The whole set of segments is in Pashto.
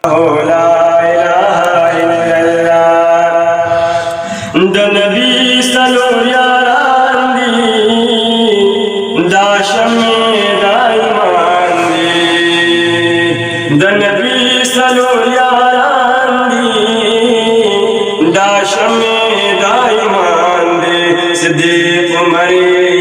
لا إله إلا الله د نبی سلور یاران دی دا شمع دا ایمان دی د نبی سلور یاران دی دا شمع دا ایمان دی صدیق عمر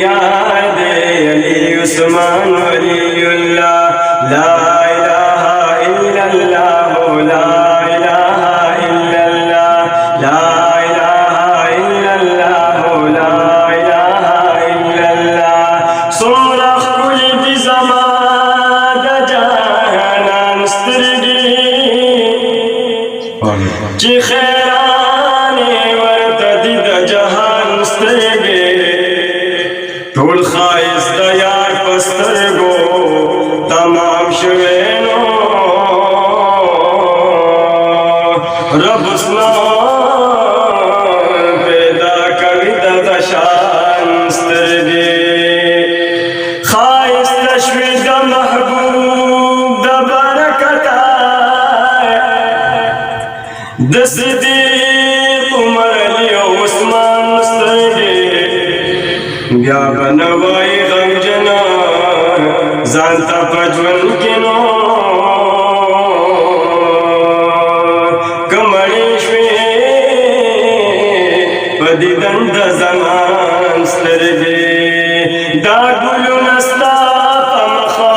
یار دی علی عثمان ولی اللہ لا إله إلا الله لا إله إلا الله لا إله إلا الله لا إله إلا الله سمرخ كل بزمان جهنم سترگی چی خیرانی ورتدی د جهان سترگی طول خائص د یار پسترگو تمام شوینو رب اسلام پیدا کړی د شان سترګې خایس تشوی د محبوب د برکت د صدیق عمر علی او عثمان سترګې بیا بنوای غم جنا ځان ته پجون کینو دیدن د زمان سترګې دا ګلونه ستا په مخه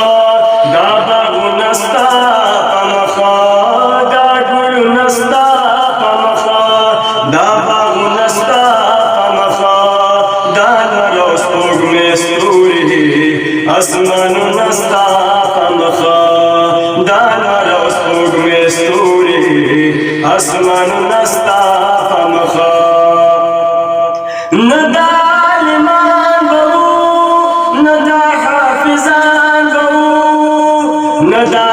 دا باغونه ستا په مخه دا ګلونه ستا په مخه دا باغونه ستا په مخه دا لمر او سپوږمۍ ستوري اسمانونه ستا په مخه دا لمر او سپوږمۍ ستوري اسمانونه ستا په مخه ندا عالمان بو ندا حافظان بو ندا